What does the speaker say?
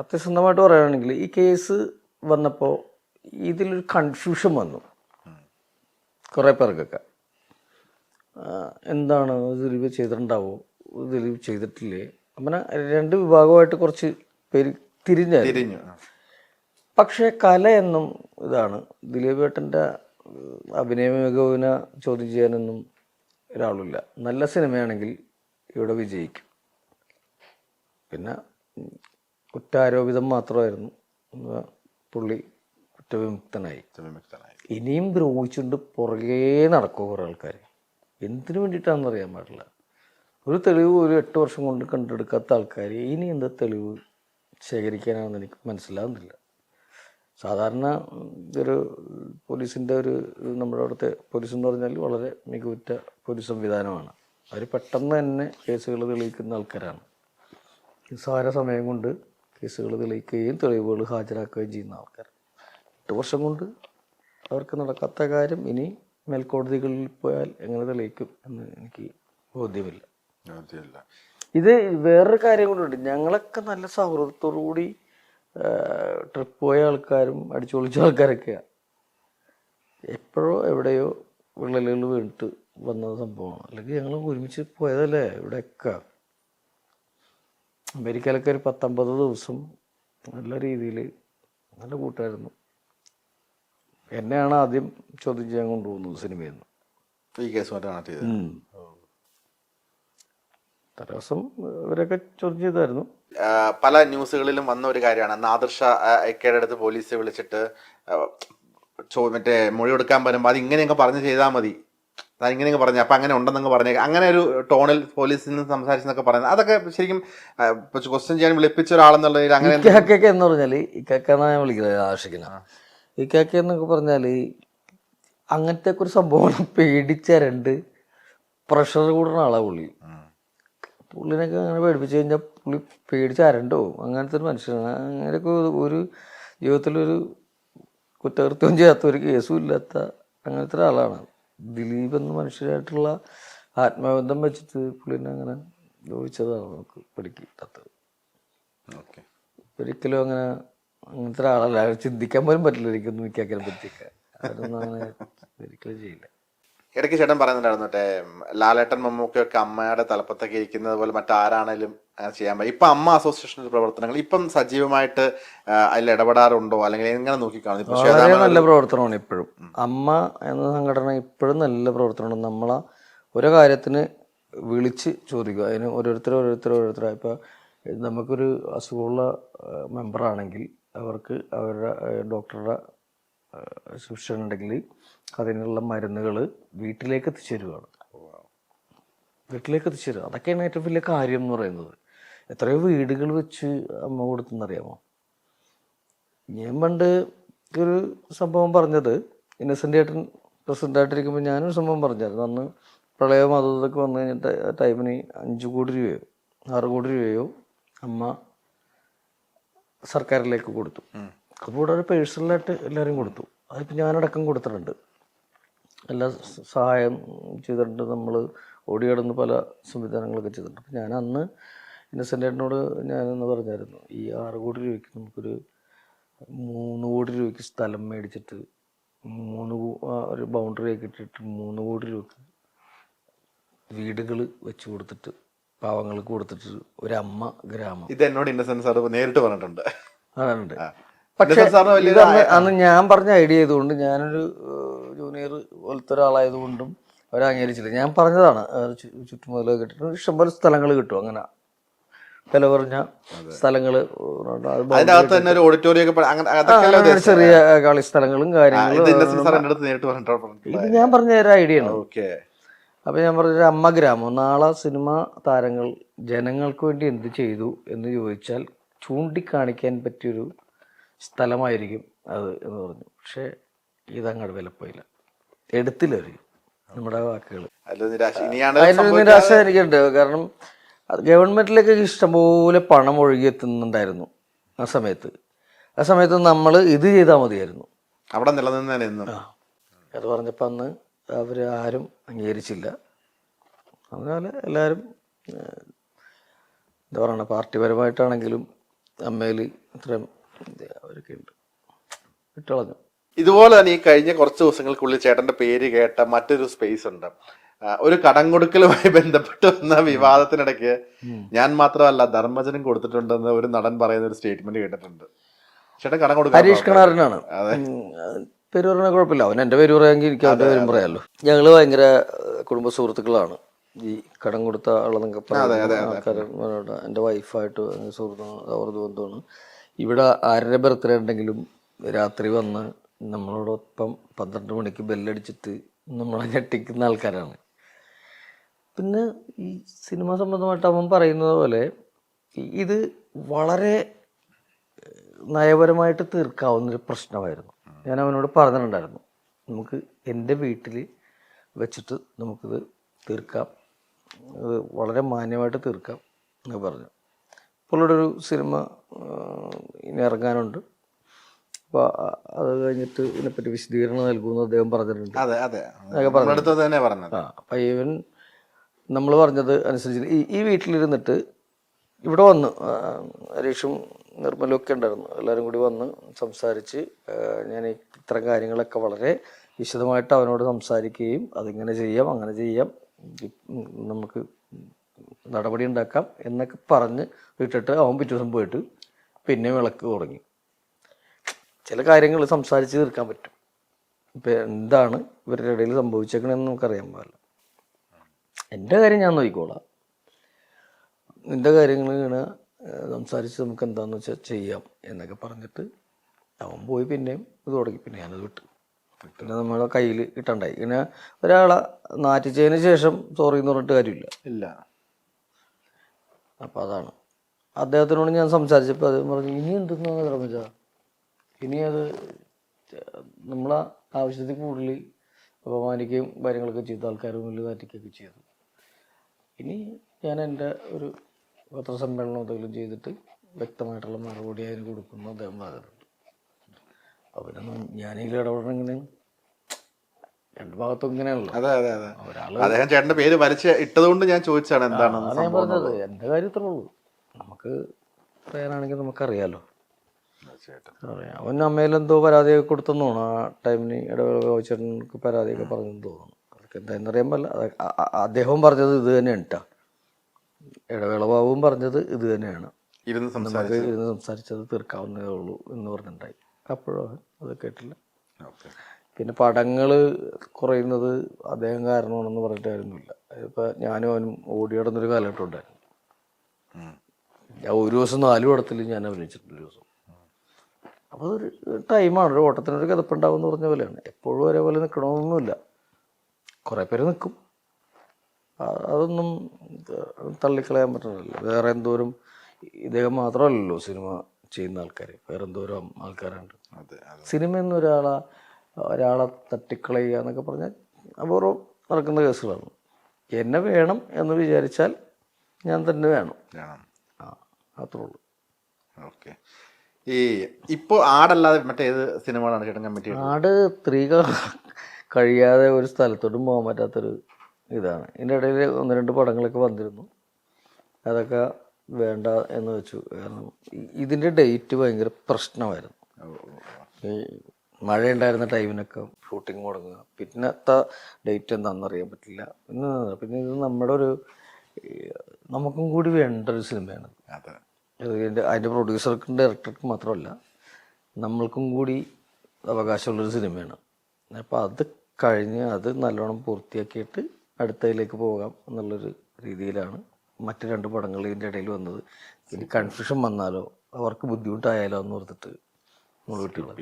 സത്യസന്ധമായിട്ട് പറയുകയാണെങ്കിൽ ഈ കേസ് വന്നപ്പോൾ ഇതിലൊരു കൺഫ്യൂഷൻ വന്നു കുറേ പേർക്കൊക്കെ. എന്താണ് ദിലീപ് ചെയ്തിട്ടുണ്ടാവോ, ദിലീപ് ചെയ്തിട്ടില്ലേ, അങ്ങനെ രണ്ട് വിഭാഗമായിട്ട് കുറച്ച് പേര് തിരിഞ്ഞു. പക്ഷേ കല എന്നും ഇതാണ്. ദിലീപ് ഏട്ടൻ്റെ അഭിനയ മികവിനെ ചോദ്യം ചെയ്യാനൊന്നും ഒരാളില്ല. നല്ല സിനിമയാണെങ്കിൽ ഇവിടെ വിജയിക്കും. പിന്നെ കുറ്റാരോപിതം മാത്രമായിരുന്നു, പുള്ളി കുറ്റവിമുക്തനായി. ഇനിയും ദ്രോഹിച്ചുകൊണ്ട് പുറകേ നടക്കും കുറേ ആൾക്കാർ. എന്തിനു വേണ്ടിയിട്ടാണെന്ന് അറിയാൻ പാടില്ല. ഒരു തെളിവ് ഒരു 8 വർഷം കൊണ്ട് കണ്ടെടുക്കാത്ത ആൾക്കാർ ഇനി എന്താ തെളിവ് ശേഖരിക്കാനാണെന്ന് എനിക്ക് മനസ്സിലാകുന്നില്ല. സാധാരണ ഒരു പോലീസിൻ്റെ നമ്മുടെ അവിടുത്തെ പോലീസ് എന്ന് പറഞ്ഞാൽ വളരെ മികവുറ്റ പോലീസ് സംവിധാനമാണ്. അവർ പെട്ടെന്ന് തന്നെ കേസുകൾ തെളിയിക്കുന്ന ആൾക്കാരാണ്. നിസ്സാര സമയം കൊണ്ട് കേസുകൾ തെളിയിക്കുകയും തെളിവുകൾ ഹാജരാക്കുകയും ചെയ്യുന്ന ആൾക്കാർ. 8 വർഷം കൊണ്ട് അവർക്ക് നടക്കാത്ത കാര്യം ഇനി മേൽക്കോടതികളിൽ പോയാൽ എങ്ങനെ തെളിയിക്കും എന്ന് എനിക്ക് ബോധ്യമില്ല. ഇത് വേറൊരു കാര്യം കൊണ്ടുണ്ട്. ഞങ്ങളൊക്കെ നല്ല സൗഹൃദത്തോടു കൂടി ട്രിപ്പ് പോയ ആൾക്കാരും അടിച്ചു പൊളിച്ച ആൾക്കാരൊക്കെയാണ്. എപ്പോഴോ എവിടെയോ വിള്ളലുകൾ വീണിട്ട് വന്ന സംഭവമാണ്. അല്ലെങ്കിൽ ഞങ്ങൾ ഒരുമിച്ച് പോയതല്ലേ ഇവിടെയൊക്കെ. അമേരിക്കയിലൊക്കെ ഒരു 19 ദിവസം നല്ല രീതിയിൽ നല്ല കൂട്ടായിരുന്നു. എന്നെയാണ് ആദ്യം ചോദ്യം ചെയ്യാൻ കൊണ്ടുപോകുന്നത് സിനിമയിൽ നിന്ന്. ഈ കേസുമായിട്ടാണ് ദിവസം ഇവരൊക്കെ ചോദ്യം ചെയ്തായിരുന്നു. പല ന്യൂസുകളിലും വന്ന ഒരു കാര്യമാണ്, നാദിർ ഷാ എക്കയുടെ അടുത്ത് പോലീസ് വിളിച്ചിട്ട് മറ്റേ മൊഴി കൊടുക്കാൻ വരുമ്പോൾ അത് ഇങ്ങനെയൊക്കെ പറഞ്ഞ് ചെയ്താൽ മതി, ഞാൻ ഇങ്ങനെയൊക്കെ പറഞ്ഞു, അപ്പം അങ്ങനെ ഉണ്ടെന്നൊക്കെ പറഞ്ഞേക്കാം, അങ്ങനെ ഒരു ടോണിൽ പോലീസിൽ നിന്ന് സംസാരിച്ചെന്നൊക്കെ പറയുന്നത്, അതൊക്കെ ശരിക്കും ക്വസ്റ്റ്യൻ ചെയ്യാൻ വിളിപ്പിച്ച ഒരാളെന്നുള്ളതിൽ അങ്ങനെ എന്ന് പറഞ്ഞാൽ ഇക്കാക്കാന്നാണ് ഞാൻ വിളിക്കുന്നത്, ആഷിഖിന. ഇക്കാക്ക എന്നൊക്കെ പറഞ്ഞാൽ അങ്ങനത്തെ ഒരു സംഭവം പേടിച്ചരണ്ട് പ്രഷർ കൂടുന്ന ആളാണ് പുള്ളി. പുള്ളിനൊക്കെ അങ്ങനെ പേടിപ്പിച്ച് കഴിഞ്ഞാൽ പുള്ളി പേടിച്ച് അരണ്ടോ അങ്ങനത്തെ ഒരു മനുഷ്യനാണ്. അങ്ങനെയൊക്കെ ഒരു ജീവിതത്തിലൊരു കുറ്റകൃത്യം ചെയ്യാത്ത ഒരു കേസും ഇല്ലാത്ത അങ്ങനത്തെ ഒരാളാണ് ദിലീപ് എന്ന മനുഷ്യരായിട്ടുള്ള ആത്മബന്ധം വെച്ചിട്ട് പുള്ളിനെ അങ്ങനെ ചോദിച്ചതാണ് നമുക്ക് പഠിക്കാത്തത്. ഒരിക്കലും അങ്ങനത്തെ ഒരാളല്ല. ചിന്തിക്കാൻ പോലും പറ്റില്ല എനിക്കൊന്നും മിക്കാക്കിനെ പറ്റിയൊക്കെ. അതൊന്നും അങ്ങനെ ഒരിക്കലും ചെയ്യില്ല. ഇടയ്ക്ക് ചേട്ടൻ പറയുന്നുണ്ടായിരുന്നു മറ്റേ ലാലേട്ടൻ മമ്മൂക്കയൊക്കെ അമ്മയുടെ തലപ്പത്തൊക്കെ ഇരിക്കുന്നത് പോലെ മറ്റാരാണേലും ചെയ്യാൻ പറ്റും. ഇപ്പം അമ്മ അസോസിയേഷൻ്റെ പ്രവർത്തനങ്ങൾ ഇപ്പം സജീവമായിട്ട് അതിൽ ഇടപെടാറുണ്ടോ, അല്ലെങ്കിൽ എങ്ങനെ നോക്കിക്കാണും? വളരെ നല്ല പ്രവർത്തനമാണ് ഇപ്പോഴും. അമ്മ എന്ന സംഘടന ഇപ്പോഴും നല്ല പ്രവർത്തനമാണ്. നമ്മളെ ഓരോ കാര്യത്തിന് വിളിച്ച് ചോദിക്കുക. അതിന് ഓരോരുത്തരായി ഇപ്പോൾ നമുക്കൊരു അസുഖമുള്ള മെമ്പറാണെങ്കിൽ അവർക്ക് അവരുടെ ഡോക്ടറുടെ സൂക്ഷിച്ചിട്ടുണ്ടെങ്കിൽ അതിനുള്ള മരുന്നുകൾ വീട്ടിലേക്ക് എത്തിച്ചു തരുവാണ്. വീട്ടിലേക്ക് എത്തിച്ചു തരിക, അതൊക്കെയാണ് ഏറ്റവും വലിയ കാര്യം എന്ന് പറയുന്നത്. എത്രയോ വീടുകൾ വെച്ച് അമ്മ കൊടുത്തെന്നറിയാമോ? ഞാൻ പണ്ട് ഒരു സംഭവം പറഞ്ഞത്, ഇന്നസെൻ്റ് ഏട്ടൻ പ്രസിഡൻ്റായിട്ടിരിക്കുമ്പോൾ ഞാനൊരു സംഭവം പറഞ്ഞായിരുന്നു. അന്ന് പ്രളയം അതൊക്കെ വന്നു കഴിഞ്ഞിട്ട് ആ ടൈമിന് 5 കോടി രൂപയോ 6 കോടി രൂപയോ അമ്മ സർക്കാരിലേക്ക് കൊടുത്തു. അതുകൂടാതെ പേഴ്സണലായിട്ട് എല്ലാവരും കൊടുത്തു. അതിപ്പോൾ ഞാനടക്കം കൊടുത്തിട്ടുണ്ട്. എല്ലാ സഹായം ചെയ്തിട്ടുണ്ട്. നമ്മൾ ഓടിയടന്ന് പല സംവിധാനങ്ങളൊക്കെ ചെയ്തിട്ടുണ്ട്. അപ്പം ഞാൻ അന്ന് ഇന്നസെൻ്റ് ഏട്ടനോട് ഞാനെന്ന് പറഞ്ഞായിരുന്നു, ഈ 6 കോടി രൂപയ്ക്ക് നമുക്കൊരു 3 കോടി രൂപയ്ക്ക് സ്ഥലം മേടിച്ചിട്ട് ഒരു ബൗണ്ടറി ഒക്കെ ഇട്ടിട്ട് 3 കോടി രൂപയ്ക്ക് വീടുകൾ വെച്ച് കൊടുത്തിട്ട് പാവങ്ങൾക്ക് കൊടുത്തിട്ട് ഒരമ്മ ഗ്രാമം. ഇത് എന്നോട് ഇന്നസെന്റ് സാർ നേരിട്ട് പറഞ്ഞിട്ടുണ്ട്. അതുണ്ട്. പക്ഷേ അന്ന് ഞാൻ പറഞ്ഞ ഐഡിയ ചെയ്തുകൊണ്ട് ഞാനൊരു ജൂനിയർ പോലത്തെ ഒരാളായതുകൊണ്ടും അവർ അംഗീകരിച്ചില്ല. ഞാൻ പറഞ്ഞതാണ് ചുറ്റുമുതലൊക്കെ കിട്ടിയിട്ട് ഇഷ്ടംപോലെ സ്ഥലങ്ങൾ കിട്ടും. അങ്ങനെ വില കുറഞ്ഞ സ്ഥലങ്ങൾ, ചെറിയ കളി സ്ഥലങ്ങളും കാര്യങ്ങളും. ഇത് ഞാൻ പറഞ്ഞ ഒരു ഐഡിയ ആണ്. അപ്പം ഞാൻ പറഞ്ഞൊരു അമ്മ ഗ്രാമം, നാളെ സിനിമ താരങ്ങൾ ജനങ്ങൾക്ക് വേണ്ടി എന്ത് ചെയ്തു എന്ന് ചോദിച്ചാൽ ചൂണ്ടിക്കാണിക്കാൻ പറ്റിയൊരു സ്ഥലമായിരിക്കും അത് എന്ന് പറഞ്ഞു. പക്ഷേ ഇതങ്ങോട്ട് വിലപ്പോയില്ല, എടുത്തില്ല നമ്മുടെ വാക്കുകൾ. അതിനൊരു നിരാശ എനിക്കുണ്ട്. കാരണം ഗവൺമെൻറ്റിലേക്ക് ഇഷ്ടംപോലെ പണം ഒഴുകി എത്തുന്നുണ്ടായിരുന്നു ആ സമയത്ത് നമ്മൾ ഇത് ചെയ്താൽ മതിയായിരുന്നു. അവിടെ നിലനിന്നു. അത് പറഞ്ഞപ്പോൾ അന്ന് അവർ ആരും അംഗീകരിച്ചില്ല. അതുപോലെ എല്ലാവരും എന്താ പറയുക, പാർട്ടിപരമായിട്ടാണെങ്കിലും അമ്മയിൽ ഇത്രയും അവരൊക്കെ ഉണ്ട് വിട്ടളഞ്ഞു. ഇതുപോലെ തന്നെ ഈ കഴിഞ്ഞ കുറച്ച് ദിവസങ്ങൾക്കുള്ളിൽ ചേട്ടന്റെ പേര് കേട്ട മറ്റൊരു സ്പേസ് ഉണ്ട്. ഒരു കടം കൊടുക്കലുമായി ബന്ധപ്പെട്ട് വന്ന വിവാദത്തിനിടയ്ക്ക് ഞാൻ മാത്രമല്ല ധർമ്മജനും കൊടുത്തിട്ടുണ്ടെന്ന് ഒരു നടൻ പറയുന്ന ഒരു സ്റ്റേറ്റ്മെന്റ് കേട്ടിട്ടുണ്ട്. ചേട്ടൻ കടം കൊടുക്കാൻ ഹരീഷ് കണാറിനാണ് പേര് പറഞ്ഞാൽ കുഴപ്പമില്ല, അവൻ എൻ്റെ പേര് പറയാമെങ്കിൽ എനിക്ക് അവൻ്റെ പേരും പറയാമല്ലോ. ഞങ്ങൾ ഭയങ്കര കുടുംബ സുഹൃത്തുക്കളാണ്. ഈ കടം കൊടുത്ത ആളെന്നൊക്കെ ആൾക്കാർ എൻ്റെ വൈഫായിട്ട് സുഹൃത്ത് അവർക്ക് ബന്ധമാണ്. ഇവിടെ ആരുടെ ബർത്ത്ഡേ ഉണ്ടെങ്കിലും രാത്രി വന്ന് നമ്മളോടൊപ്പം 12 മണിക്ക് ബെല്ലടിച്ചിട്ട് നമ്മളെ ഞെട്ടിക്കുന്ന ആൾക്കാരാണ്. പിന്നെ ഈ സിനിമ സംബന്ധമായിട്ട് അവൻ പറയുന്നത് പോലെ ഇത് വളരെ നയപരമായിട്ട് തീർക്കാവുന്നൊരു പ്രശ്നമായിരുന്നു. ഞാൻ അവനോട് പറഞ്ഞിട്ടുണ്ടായിരുന്നു, നമുക്ക് എൻ്റെ വീട്ടിൽ വെച്ചിട്ട് നമുക്കിത് തീർക്കാം, അത് വളരെ മാന്യമായിട്ട് തീർക്കാം എന്ന് പറഞ്ഞു. ഇപ്പോൾ ഇവിടെ ഒരു സിനിമ ഇനി ഇറങ്ങാനുണ്ട്, അപ്പോൾ അത് കഴിഞ്ഞിട്ട് ഇതിനെപ്പറ്റി വിശദീകരണം നൽകുമെന്ന് അദ്ദേഹം പറഞ്ഞിട്ടുണ്ട്. അപ്പം ഈവൻ നമ്മൾ പറഞ്ഞത് അനുസരിച്ച് ഈ വീട്ടിലിരുന്നിട്ട് ഇവിടെ വന്ന് ഹരീഷും നിർമ്മലും ഒക്കെ ഉണ്ടായിരുന്നു, എല്ലാവരും കൂടി വന്ന് സംസാരിച്ച് ഞാൻ ഇത്തരം കാര്യങ്ങളൊക്കെ വളരെ വിശദമായിട്ട് അവനോട് സംസാരിക്കുകയും അതിങ്ങനെ ചെയ്യാം അങ്ങനെ ചെയ്യാം നമുക്ക് നടപടി ഉണ്ടാക്കാം എന്നൊക്കെ പറഞ്ഞ് വിട്ടിട്ട് അവൻ പിറ്റേ ദിവസം പോയിട്ട് പിന്നെ വിളക്ക് തുടങ്ങി. ചില കാര്യങ്ങൾ സംസാരിച്ച് തീർക്കാൻ പറ്റും. ഇപ്പം എന്താണ് ഇവരുടെ ഇടയിൽ സംഭവിച്ചേക്കണമെന്ന് നമുക്കറിയാൻ പാടില്ല. എൻ്റെ കാര്യം ഞാൻ നോക്കിക്കോളാം, നിൻ്റെ കാര്യങ്ങൾ ഇങ്ങനെ സംസാരിച്ച് നമുക്ക് എന്താണെന്ന് വെച്ചാൽ ചെയ്യാം എന്നൊക്കെ പറഞ്ഞിട്ട് അവൻ പോയി പിന്നെയും ഇത് തുടങ്ങി. പിന്നെ ഞാനത് വിട്ടു. പിന്നെ നമ്മളെ കയ്യിൽ കിട്ടണ്ടായി. ഇങ്ങനെ ഒരാളെ നാറ്റിച്ചതിന് ശേഷം സോറി എന്ന് പറഞ്ഞിട്ട് കാര്യമില്ല. അപ്പം അതാണ് അദ്ദേഹത്തിനോട് ഞാൻ സംസാരിച്ചപ്പോൾ അദ്ദേഹം പറഞ്ഞു, ഇനി എന്തെന്നാണ് നിർമ്മിച്ച, ഇനി അത് നമ്മളെ ആവശ്യത്തിൽ കൂടുതൽ അപമാനിക്കുകയും കാര്യങ്ങളൊക്കെ ചെയ്ത ആൾക്കാരും വലിയ നാറ്റിക്കുകയൊക്കെ ചെയ്തു. ഇനി ഞാൻ എൻ്റെ ഒരു പത്രസമ്മേളനം എന്തെങ്കിലും ചെയ്തിട്ട് വ്യക്തമായിട്ടുള്ള മറുപടി അതിന് കൊടുക്കുന്നു അദ്ദേഹം പറഞ്ഞിട്ടുണ്ട്. അവരൊന്നും ഞാനിതിൽ ഇടപെടണമെങ്കിൽ രണ്ട് ഭാഗത്തും ഇങ്ങനെയാണല്ലോ. അദ്ദേഹം ചേട്ടന്റെ പേര് വലിച്ച് ഇട്ടതുകൊണ്ട് ഞാൻ ചോദിച്ചാണ് എന്താണ് ഞാൻ പറഞ്ഞത്. എൻ്റെ കാര്യത്തിലുള്ളൂ, നമുക്ക് പറയാനാണെങ്കിൽ നമുക്കറിയാലോ. അവൻ അമ്മയിലെന്തോ പരാതിയൊക്കെ കൊടുത്തെന്ന് തോന്നുന്നു. ആ ടൈമിന് ഇടവേള ചേട്ടനക്ക് പരാതിയൊക്കെ പറഞ്ഞെന്ന് തോന്നുന്നു. അതൊക്കെ എന്താണെന്നറിയാൻ പാടില്ല. അദ്ദേഹവും പറഞ്ഞത് ഇത് തന്നെയാണ് കേട്ടോ. ഇടവേള ബാബുവും പറഞ്ഞത് ഇത് തന്നെയാണ്, നമുക്ക് ഇരുന്ന് സംസാരിച്ചത് തീർക്കാവുന്നതേ ഉള്ളൂ എന്ന് പറഞ്ഞിട്ടുണ്ടായി. അപ്പോഴും അത് കേട്ടില്ല. പിന്നെ പടങ്ങൾ കുറയുന്നത് അദ്ദേഹം കാരണമാണെന്ന് പറഞ്ഞിട്ടായിരുന്നില്ല. ഇപ്പം ഞാനും അവനും ഓടി കിടന്നൊരു കാലഘട്ടം ഉണ്ടായിരുന്നു. ഞാൻ ഒരു ദിവസം 4 പടത്തിൽ ഞാൻ അഭിനയിച്ചിട്ടുണ്ട് ഒരു ദിവസം. അപ്പോൾ അതൊരു ടൈമാണ്, ഒരു ഓട്ടത്തിനൊരു കിതപ്പുണ്ടാവും എന്ന് പറഞ്ഞ പോലെയാണ്. എപ്പോഴും ഒരേപോലെ നിൽക്കണമെന്നൊന്നുമില്ല. കുറേ പേര് നിൽക്കും, അതൊന്നും തള്ളിക്കളയാൻ പറ്റുന്നില്ല. വേറെ എന്തോരം ഇദ്ദേഹം മാത്രമല്ലല്ലോ സിനിമ ചെയ്യുന്ന ആൾക്കാർ, വേറെ എന്തോരം ആൾക്കാരുണ്ട്. സിനിമ എന്ന് ഒരാളെ തട്ടിക്കളയുക എന്നൊക്കെ പറഞ്ഞാൽ അപൂർവം നടക്കുന്ന കേസുകളാണ്. എന്നെ വേണം എന്ന് വിചാരിച്ചാൽ ഞാൻ തന്നെ വേണം, അത്രേ ഉള്ളൂ. ഓക്കെ. ഈ ഇപ്പോൾ ആടല്ലാതെ മറ്റേത് സിനിമകളാണ് ചേട്ടൻ കമ്മിറ്റ്? ആട് സ്ത്രീകൾ കഴിയാതെ ഒരു സ്ഥലത്തോട്ടും പോകാൻ പറ്റാത്തൊരു ഇതാണ്. ഇതിൻ്റെ ഇടയിൽ 1-2 പടങ്ങളൊക്കെ വന്നിരുന്നു, അതൊക്കെ വേണ്ട എന്ന് വെച്ചു. കാരണം ഇതിൻ്റെ ഡേറ്റ് ഭയങ്കര പ്രശ്നമായിരുന്നു. ഈ മഴയുണ്ടായിരുന്ന ടൈമിനൊക്കെ ഷൂട്ടിങ് മുടങ്ങുക, പിന്നത്തെ ഡേറ്റ് എന്താണെന്ന് അറിയാൻ പറ്റില്ല. പിന്നെ ഇത് നമ്മുടെ നമുക്കും കൂടി വേണ്ട ഒരു സിനിമയാണ്. അതിൻ്റെ പ്രൊഡ്യൂസർക്കും ഡയറക്ടർക്കും മാത്രമല്ല നമ്മൾക്കും കൂടി അവകാശമുള്ളൊരു സിനിമയാണ്. അപ്പോൾ അത് കഴിഞ്ഞ് അത് നല്ലോണം പൂർത്തിയാക്കിയിട്ട് അടുത്തതിലേക്ക് പോകാം എന്നുള്ളൊരു രീതിയിലാണ് മറ്റ് 2 പടങ്ങൾ ഇതിൻ്റെ ഇടയിൽ വന്നത്. ഇനി കൺഫ്യൂഷൻ വന്നാലോ അവർക്ക് ബുദ്ധിമുട്ടായാലോ എന്ന് ഓർത്തിട്ട് നമ്മൾ വിട്ടുള്ളത്.